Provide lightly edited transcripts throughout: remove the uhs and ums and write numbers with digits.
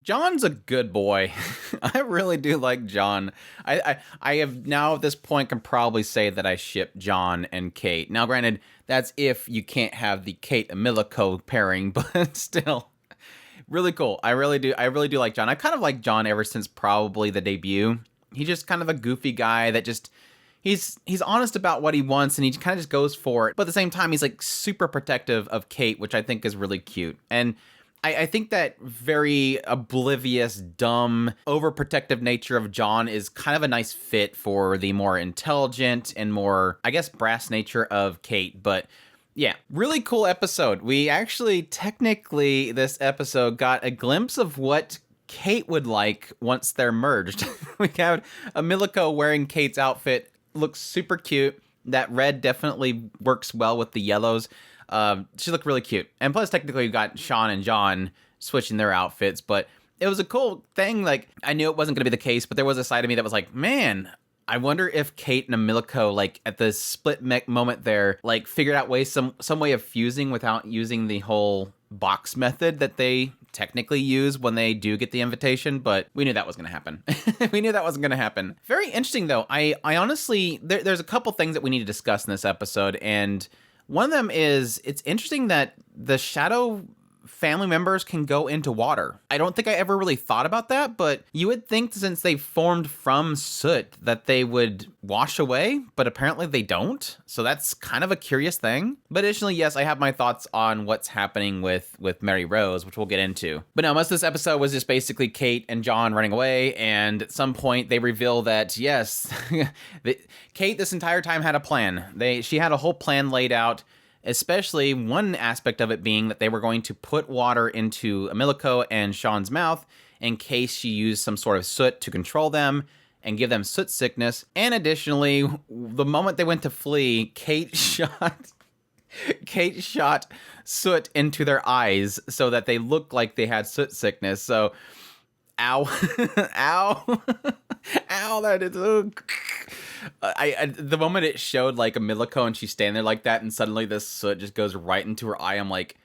John's a good boy. I really do like John. I have now at this point can probably say that I ship John and Kate. Now, granted, that's if you can't have the Kate and Milico pairing, but still, really cool. I really do like John. I kind of like John ever since probably the debut. He's just kind of a goofy guy that just he's honest about what he wants and he kind of just goes for it. But at the same time, he's like super protective of Kate, which I think is really cute. And I think that very oblivious, dumb, overprotective nature of John is kind of a nice fit for the more intelligent and more, I guess, brass nature of Kate. But yeah, really cool episode. We actually, technically, this episode got a glimpse of what Kate would like once they're merged. We have a Milico wearing Kate's outfit. Looks super cute. That red definitely works well with the yellows. She looked really cute. And plus, technically, you got Sean and John switching their outfits, but it was a cool thing. Like, I knew it wasn't going to be the case, but there was a side of me that was like, man, I wonder if Kate and Milico, like, at the split moment there, like, figured out some way of fusing without using the whole box method that they technically use when they do get the invitation, but we knew that was going to happen. We knew that wasn't going to happen. Very interesting, though. I honestly, there's a couple things that we need to discuss in this episode, and one of them is, it's interesting that the Shadow family members can go into water. I don't think I ever really thought about that, but you would think since they formed from soot that they would wash away, but apparently they don't. So that's kind of a curious thing. But additionally, yes, I have my thoughts on what's happening with Mary Rose, which we'll get into. But no, most of this episode was just basically Kate and John running away, and at some point they reveal that, yes, Kate this entire time had a plan. She had a whole plan laid out. Especially one aspect of it being that they were going to put water into Milico and Sean's mouth in case she used some sort of soot to control them and give them soot sickness. And additionally, the moment they went to flee, Kate shot soot into their eyes so that they looked like they had soot sickness. So, ow, ow, ow, that is... the moment it showed like a Milico and she's standing there like that and suddenly this soot just goes right into her eye, I'm like,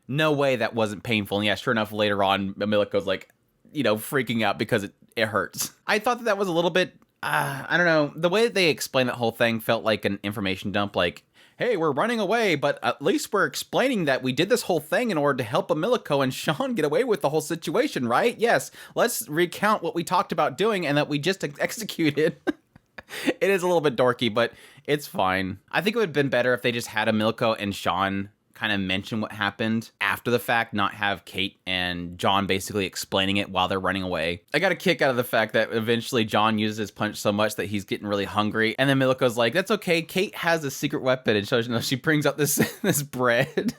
no way that wasn't painful. And yeah, sure enough, later on, Milico's like, freaking out because it hurts. I thought that was a little bit, I don't know, the way that they explained that whole thing felt like an information dump, like, hey, we're running away, but at least we're explaining that we did this whole thing in order to help Milico and Sean get away with the whole situation, right? Yes, let's recount what we talked about doing and that we just executed. It is a little bit dorky, but it's fine. I think it would have been better if they just had Milico and Sean kind of mention what happened after the fact, not have Kate and John basically explaining it while they're running away. I got a kick out of the fact that eventually John uses his punch so much that he's getting really hungry, and then Milico's like, that's okay, Kate has a secret weapon, and so she brings out this bread.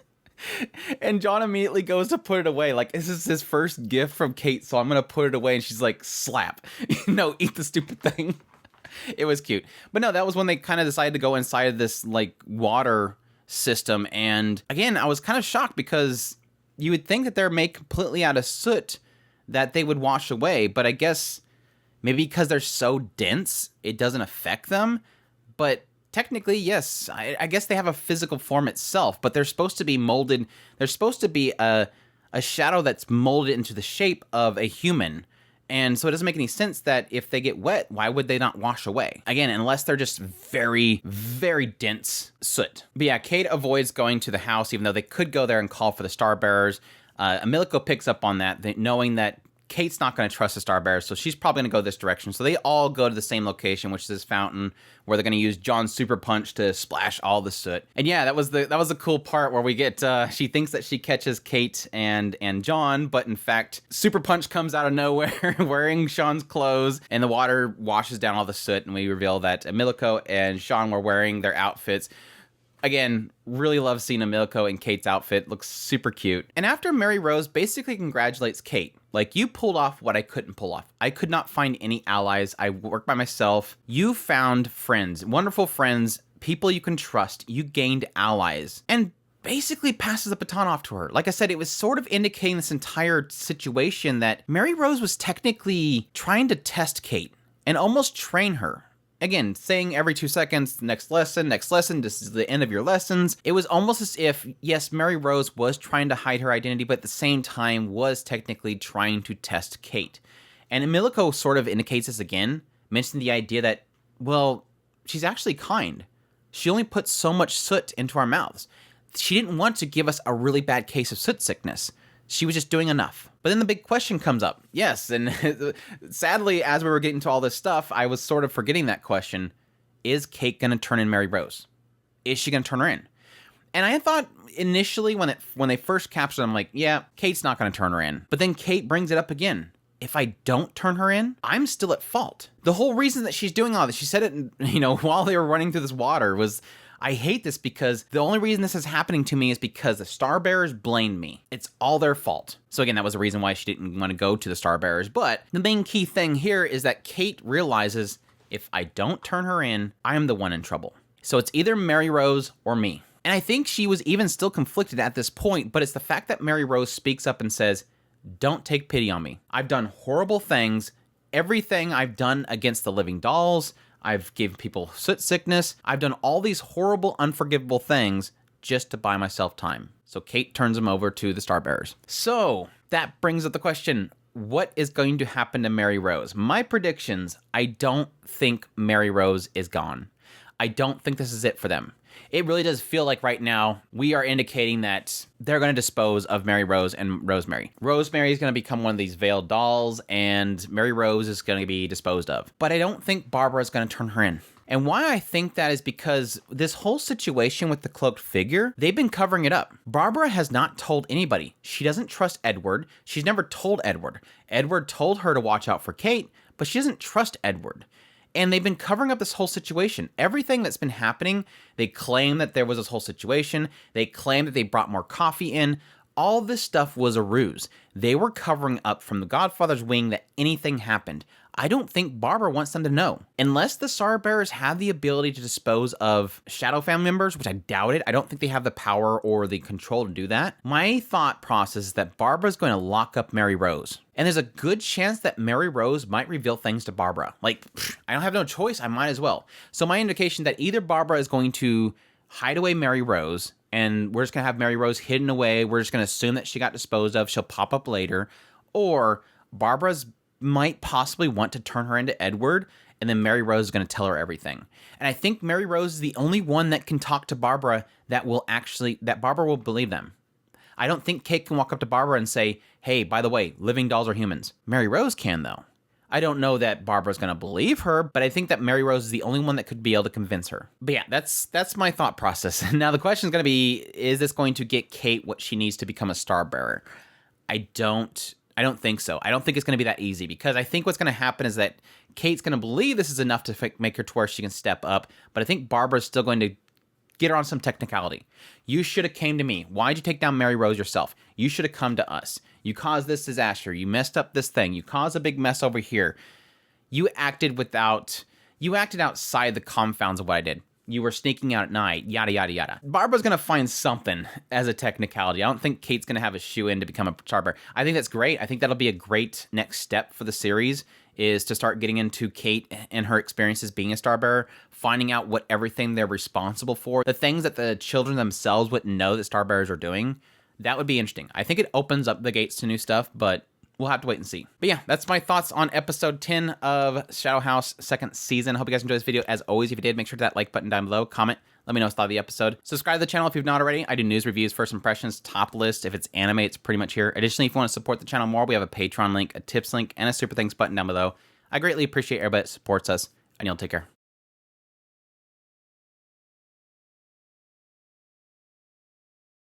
And John immediately goes to put it away. Like, this is his first gift from Kate, so I'm going to put it away. And she's like, slap. No, eat the stupid thing. It was cute. But no, that was when they kind of decided to go inside of this, like, water system. And again, I was kind of shocked because you would think that they're made completely out of soot that they would wash away. But I guess maybe because they're so dense, it doesn't affect them. But technically, yes, I guess they have a physical form itself. But they're supposed to be molded. They're supposed to be a shadow that's molded into the shape of a human. And so it doesn't make any sense that if they get wet, why would they not wash away? Again, unless they're just very, very dense soot. But yeah, Kate avoids going to the house, even though they could go there and call for the Starbearers. Milico picks up on that, knowing that Kate's not going to trust the Starbearers, so she's probably going to go this direction. So they all go to the same location, which is this fountain, where they're going to use John's super punch to splash all the soot. And yeah, that was the cool part where we get, she thinks that she catches Kate and John, but in fact, super punch comes out of nowhere wearing Sean's clothes, and the water washes down all the soot, and we reveal that Milico and Sean were wearing their outfits. Again, really love seeing Milico in Kate's outfit. Looks super cute. And after Mary Rose basically congratulates Kate. Like, you pulled off what I couldn't pull off. I could not find any allies. I worked by myself. You found friends, wonderful friends, people you can trust. You gained allies. And basically passes the baton off to her. Like I said, it was sort of indicating this entire situation that Mary Rose was technically trying to test Kate and almost train her. again, saying every 2 seconds, next lesson, this is the end of your lessons. It was almost as if, yes, Mary Rose was trying to hide her identity, but at the same time was technically trying to test Kate. And Emilico sort of indicates this again, mentioning the idea that, well, she's actually kind. She only put so much soot into our mouths. She didn't want to give us a really bad case of soot sickness. She was just doing enough. But then the big question comes up. Yes, and sadly, as we were getting to all this stuff, I was sort of forgetting that question. Is Kate going to turn in Mary Rose? Is she going to turn her in? And I thought initially when they first captured it, I'm like, yeah, Kate's not going to turn her in. But then Kate brings it up again. If I don't turn her in, I'm still at fault. The whole reason that she's doing all this, she said it, while they were running through this water, was, I hate this because the only reason this is happening to me is because the Starbearers blamed me. It's all their fault. So again, that was the reason why she didn't want to go to the Starbearers. But the main key thing here is that Kate realizes if I don't turn her in, I'm the one in trouble. So it's either Mary Rose or me. And I think she was even still conflicted at this point, but it's the fact that Mary Rose speaks up and says, don't take pity on me. I've done horrible things. Everything I've done against the living dolls, I've given people soot sickness. I've done all these horrible, unforgivable things just to buy myself time. So Kate turns him over to the Starbearers. So that brings up the question, what is going to happen to Mary Rose? My predictions, I don't think Mary Rose is gone. I don't think this is it for them. It really does feel like right now we are indicating that they're going to dispose of Mary Rose and Rosemary. Rosemary is going to become one of these veiled dolls, and Mary Rose is going to be disposed of. But I don't think Barbara is going to turn her in. And why I think that is because this whole situation with the cloaked figure, they've been covering it up. Barbara has not told anybody. She doesn't trust Edward. She's never told Edward. Edward told her to watch out for Kate, but she doesn't trust Edward. And they've been covering up this whole situation. Everything that's been happening, they claim that there was this whole situation. They claim that they brought more coffee in. All this stuff was a ruse. They were covering up from the Godfather's wing that anything happened. I don't think Barbara wants them to know. Unless the Starbearers have the ability to dispose of Shadow family members, which I doubt it. I don't think they have the power or the control to do that. My thought process is that Barbara's going to lock up Mary Rose. And there's a good chance that Mary Rose might reveal things to Barbara. Like, I don't have no choice. I might as well. So my indication that either Barbara is going to hide away Mary Rose, and we're just going to have Mary Rose hidden away. We're just going to assume that she got disposed of. She'll pop up later. Or Barbara's might possibly want to turn her into Edward, and then Mary Rose is going to tell her everything. And I think Mary Rose is the only one that can talk to Barbara that Barbara will believe them. I don't think Kate can walk up to Barbara and say, hey, by the way, living dolls are humans. Mary Rose can, though. I don't know that Barbara's going to believe her, but I think that Mary Rose is the only one that could be able to convince her. But yeah, that's my thought process. Now the question is going to be, is this going to get Kate what she needs to become a Starbearer? I don't think so. I don't think it's going to be that easy, because I think what's going to happen is that Kate's going to believe this is enough to make her to where she can step up, but I think Barbara's still going to get her on some technicality. You should have came to me. Why'd you take down Mary Rose yourself? You should have come to us. You caused this disaster. You messed up this thing. You caused a big mess over here. You acted outside the confounds of what I did. You were sneaking out at night, yada, yada, yada. Barbara's going to find something as a technicality. I don't think Kate's going to have a shoe-in to become a Starbearer. I think that's great. I think that'll be a great next step for the series, is to start getting into Kate and her experiences being a Starbearer, finding out what everything they're responsible for, the things that the children themselves wouldn't know that Starbearers are doing. That would be interesting. I think it opens up the gates to new stuff, but we'll have to wait and see. But yeah, that's my thoughts on episode 10 of Shadow House second season. I hope you guys enjoyed this video. As always, if you did, make sure to hit that like button down below, comment, let me know what you thought of the episode. Subscribe to the channel if you've not already. I do news, reviews, first impressions, top list. If it's anime, it's pretty much here. Additionally, if you want to support the channel more, we have a Patreon link, a tips link, and a super thanks button down below. I greatly appreciate everybody that supports us, and y'all take care.